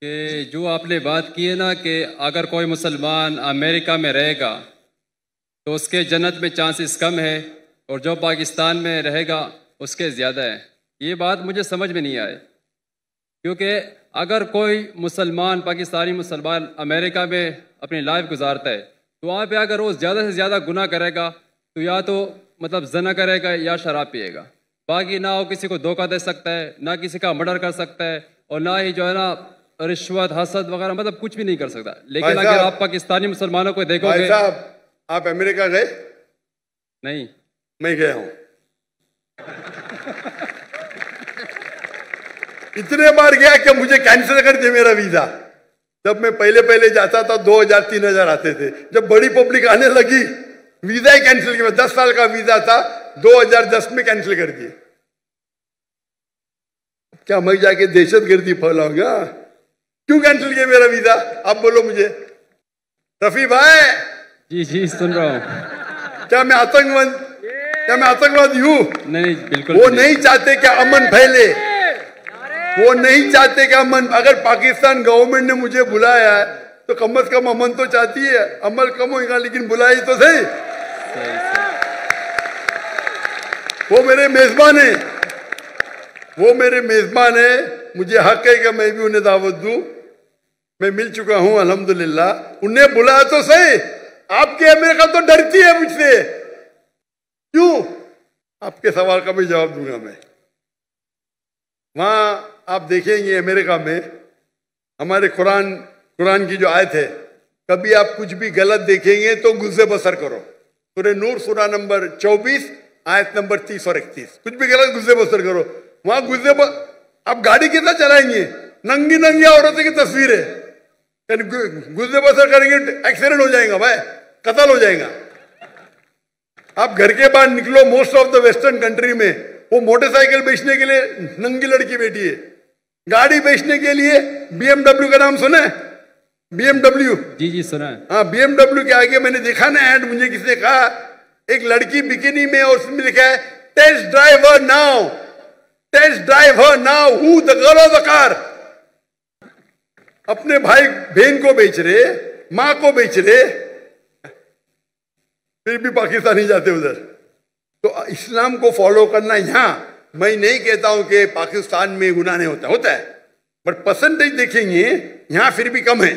कि जो आपने बात की है ना कि अगर कोई मुसलमान अमेरिका में रहेगा तो उसके जन्नत में चांसेस कम है और जो पाकिस्तान में रहेगा उसके ज़्यादा है। ये बात मुझे समझ में नहीं आई, क्योंकि अगर कोई मुसलमान पाकिस्तानी मुसलमान अमेरिका में अपनी लाइफ गुजारता है तो वहाँ पे अगर वो ज़्यादा से ज़्यादा गुनाह करेगा तो या तो मतलब जना करेगा या शराब पिएगा, बाकी ना वो किसी को धोखा दे सकता है, ना किसी का मर्डर कर सकता है, और ना ही जो है ना रिश्वत हसद वगैरह मतलब कुछ भी नहीं कर सकता। लेकिन अगर आप पाकिस्तानी मुसलमानों को देखोगे। आप अमेरिका गए? नहीं, मैं गया हूं। इतने बार गया कि मुझे कैंसिल कर दिया मेरा वीजा। जब मैं पहले जाता था 2000-3000 आते थे, जब बड़ी पब्लिक आने लगी वीजा ही कैंसिल किया। 10 साल का वीजा था, 2010 में कैंसिल कर दिए। क्या मैं जाके दहशतगर्दी फैलाऊंगा? क्यों कैंसिल किया मेरा वीजा? आप बोलो मुझे। रफी भाई। जी जी सुन रहा हूँ। क्या मैं आतंकवादी हूँ? नहीं, बिल्कुल। वो नहीं चाहते कि अमन फैले, वो नहीं चाहते कि अमन। अगर पाकिस्तान गवर्नमेंट ने मुझे बुलाया है तो कम से कम अमन तो चाहती है। अमल कम होगा लेकिन बुलाई तो सही। वो मेरे मेजबान है, वो मेरे मेजबान है। मुझे हक है कि मैं भी उन्हें दावत दूं। मैं मिल चुका हूं अल्हम्दुलिल्लाह। उन्हें बुलाया तो सही। आपकी अमेरिका तो डरती है मुझसे। क्यों? आपके सवाल का भी जवाब दूंगा मैं। वहां आप देखेंगे अमेरिका में हमारे कुरान की जो आयत है, कभी आप कुछ भी गलत देखेंगे तो गुज़े बसर करो। सूरह नूर सूरा नंबर 24 आयत नंबर 30 और 31। कुछ भी गलत गुज़े बसर करो। वहां आप गाड़ी कितना चलाएंगे? नंगी नंगी औरतों की तस्वीर है। गुज़े बसर करेंगे एक्सीडेंट हो जाएगा भाई, कत्ल हो जाएगा। आप घर के बाहर निकलो, most of the western country में वो मोटरसाइकिल बेचने के लिए नंगी लड़की बैठी है, गाड़ी बेचने के लिए BMW का नाम सुना है? BMW। जी जी सुना है। हाँ, BMW के आगे मैंने देखा ना ऐड, मुझे किसी ने कहा एक लड़की बिकिनी में और उसमें लिखा है test drive her now, test drive her now, who the girl of the car. अपने भाई बहन को बेच रहे, मां को बेच रहे, फिर भी पाकिस्तानी जाते उधर। तो इस्लाम को फॉलो करना। यहां मैं नहीं कहता हूं कि पाकिस्तान में गुनाह नहीं होता है, बट परसेंटेज देखेंगे यहां फिर भी कम है।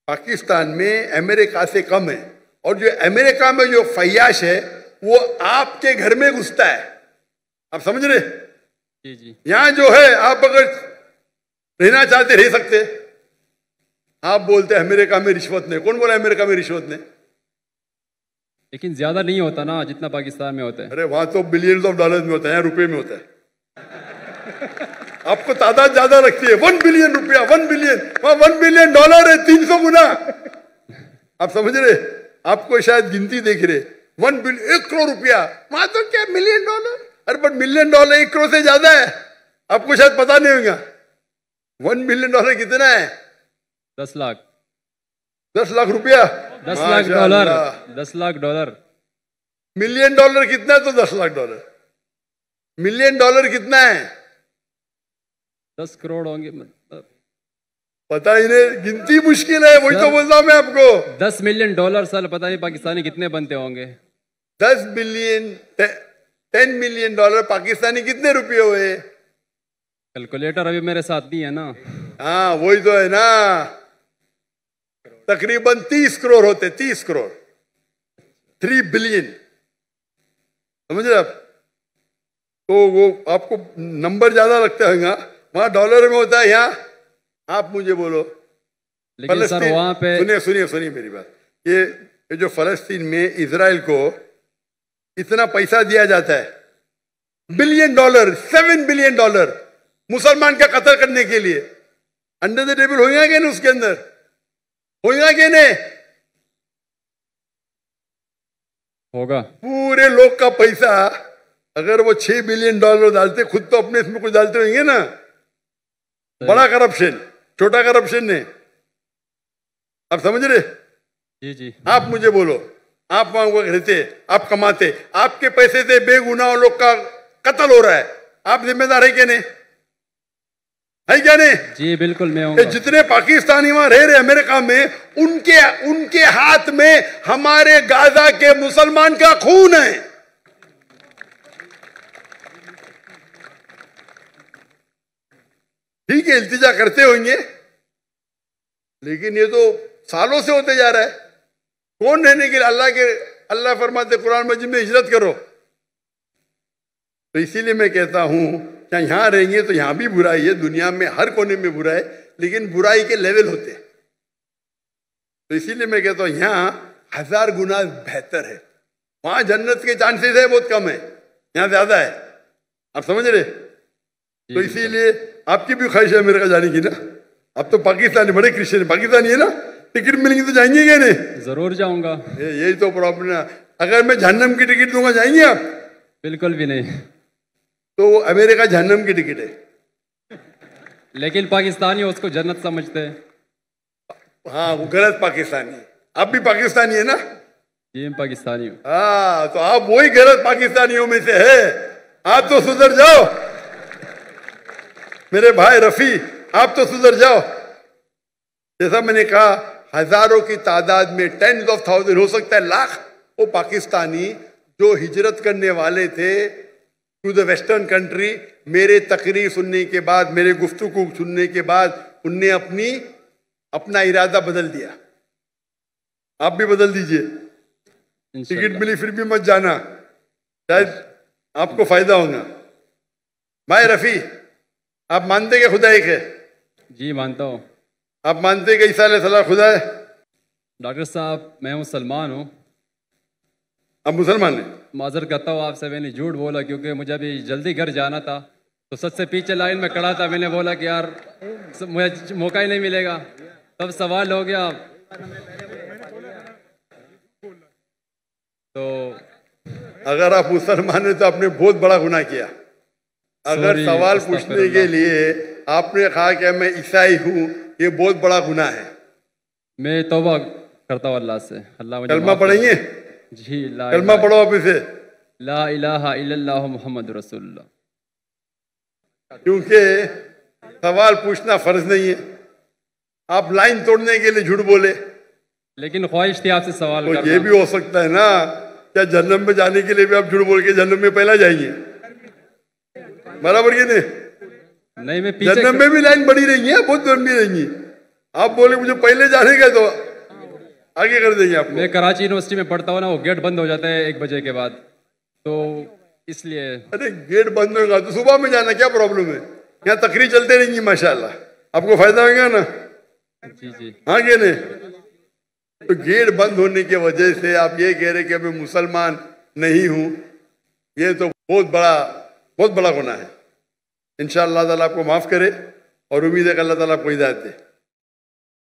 पाकिस्तान में अमेरिका से कम है। और जो अमेरिका में जो फैयाश है वो आपके घर में घुसता है। आप समझ रहे? जी जी। यहां जो है आप अगर रहना चाहते रह सकते। आप बोलते अमेरिका में रिश्वत नहीं। कौन बोला अमेरिका में रिश्वत नहीं? लेकिन ज्यादा नहीं होता ना जितना पाकिस्तान में होता है। अरे वहां तो बिलियंस ऑफ डॉलर्स में होता है, यहाँ रुपए में होता है। आपको तादाद ज्यादा रखती है। 1 बिलियन रुपया, 1 बिलियन, वहां 1 बिलियन डॉलर है 300 गुना। आप समझ रहे? आपको शायद गिनती देख रहे। 1 बिलियन 1 करोड़ रुपया, वहां तो क्या मिलियन डॉलर। अरे बट मिलियन डॉलर 1 करोड़ से ज्यादा है। आपको शायद पता नहीं होगा 1 बिलियन डॉलर कितना है? 10 लाख। 10 लाख रुपया, 10 lakh dollar, 10 lakh dollar. Million dollar कितना है? तो 10 लाख डॉलर। मिलियन डॉलर कितना है? 10 करोड़ होंगे मतलब। पता ही नहीं, गिनती मुश्किल है। वही तो बोलता हूं मैं आपको। 10 मिलियन डॉलर साल पता नहीं पाकिस्तानी कितने बनते होंगे। 10 बिलियन 10 मिलियन डॉलर पाकिस्तानी कितने रुपए हुए? कैलकुलेटर अभी मेरे साथ नहीं है ना। हाँ वही तो है ना, तकरीबन 30 करोड़ होते। 30 करोड़, 3 बिलियन। समझ रहे आप? तो वो आपको नंबर ज्यादा लगता है, वहां डॉलर में होता है। यहाँ आप मुझे बोलो। लेकिन सर वहां पे सुनिए मेरी बात। ये जो फलस्तीन में इजराइल को इतना पैसा दिया जाता है, बिलियन डॉलर, 7 बिलियन डॉलर मुसलमान का कत्ल करने के लिए, अंडर द टेबल होगा क्या नहीं? उसके अंदर होगा क्या नहीं? होगा। पूरे लोग का पैसा अगर वो 6 बिलियन डॉलर डालते, खुद तो अपने इसमें कुछ डालते होंगे ना। बड़ा करप्शन, छोटा करप्शन नहीं। आप समझ रहे? जी जी। आप मुझे बोलो, आप वहां रहते, आप कमाते, आपके पैसे से बेगुनाह लोग का कत्ल हो रहा है, आप जिम्मेदार है क्या नहीं? है क्या नहीं? जी बिल्कुल मैं कि हूँ। जितने पाकिस्तानी वहां रह रहे अमेरिका में, उनके हाथ में हमारे गाजा के मुसलमान का खून है। ठीक है, इल्तिजा करते होंगे, लेकिन ये तो सालों से होते जा रहा है। कौन रहने के लिए? अल्लाह फरमाते कुरान मजीद में हिजरत करो। तो इसीलिए मैं कहता हूं कि यहां रहेंगे तो यहां भी बुराई है, दुनिया में हर कोने में बुराई है, लेकिन बुराई के लेवल होते हैं। तो इसीलिए मैं कहता हूं यहां 1000 गुना बेहतर है। वहां जन्नत के चांसेस है बहुत कम है, यहां ज्यादा है। आप समझ रहे? तो इसीलिए आपकी भी ख्वाहिश है अमेरिका जाने की ना? अब तो पाकिस्तानी बड़े क्रिश्चियन पाकिस्तानी है ना, टिकट मिलेंगी तो जाएंगे क्या नहीं? जरूर जाऊंगा। यही तो प्रॉब्लम है। अगर मैं जहन्नम की टिकट दूंगा जाएंगे आप? बिल्कुल भी नहीं। तो अमेरिका जहन्नम की टिकट है। लेकिन पाकिस्तानी उसको जन्नत समझते हैं। हाँ, वो गलत पाकिस्तानी है। आप भी पाकिस्तानी है ना? जी मैं पाकिस्तानी हूँ। हाँ, तो आप वही गलत पाकिस्तानियों में से है। आप तो सुधर जाओ मेरे भाई रफी, आप तो सुधर जाओ। जैसा मैंने कहा, हजारों की तादाद में, 10s of thousands, हो सकता है लाख, वो पाकिस्तानी जो हिजरत करने वाले थे टू द वेस्टर्न कंट्री, मेरे तकरीर सुनने के बाद, मेरे गुफ्तगू सुनने के बाद, उनने अपना इरादा बदल दिया। आप भी बदल दीजिए। टिकट मिली फिर भी मत जाना, शायद आपको फायदा होगा। भाई रफी, आप मानते कि खुदा एक है? जी मानता हूँ। आप मानते कि ईसा अलैहिस्सलाम खुदा है? डॉक्टर साहब मैं मुसलमान हूँ। आप मुसलमान हैं? माजर करता हूँ आपसे, मैंने झूठ बोला क्योंकि मुझे अभी जल्दी घर जाना था, तो सबसे पीछे लाइन में खड़ा था। मैंने बोला कि यार मुझे मौका ही नहीं मिलेगा, तब सवाल हो गया। तो अगर आप मुसलमान हैं तो आपने बहुत बड़ा गुनाह किया। अगर सवाल पूछने के लिए आपने कहा कि मैं ईसाई हूँ, ये बहुत बड़ा गुनाह है। मैं तौबा करता हूँ अल्लाह से। अल्लाह मुझे कलमा पढ़ेंगे? जी कलमा पढ़ो आप इसे, ला इलाहा इल्लल्लाहु मुहम्मद रसूलुल्लाह। क्योंकि सवाल पूछना फर्ज नहीं है। आप लाइन तोड़ने के लिए झूठ बोले, लेकिन ख्वाहिश थी आपसे सवाल तो करना। ये भी हो सकता है ना, क्या जन्नत में जाने के लिए भी आप झूठ बोल के जन्नत में पहला जाएंगे? बराबर ये नहीं, मैं पीछे जन्नत में भी लाइन बड़ी रहेंगी है, बहुत लंबी रहेंगी। आप बोले मुझे पहले जाने का, तो आगे कर देंगे आपको। मैं कराची यूनिवर्सिटी में पढ़ता हूँ ना, वो गेट बंद हो जाता है 1 बजे के बाद, तो इसलिए। अरे गेट बंद होगा तो सुबह में जाना, क्या प्रॉब्लम है? यहाँ तकरीर चलते रहेंगी माशाल्लाह, आपको फायदा होगा ना? जी जी। आगे नहीं तो गेट बंद होने की वजह से आप ये कह रहे कि मैं मुसलमान नहीं हूं, ये तो बहुत बड़ा गुनाह है। इंशाअल्लाह ताला आपको माफ करे और उम्मीद है कि अल्लाह ताला आपको हिदायत दे।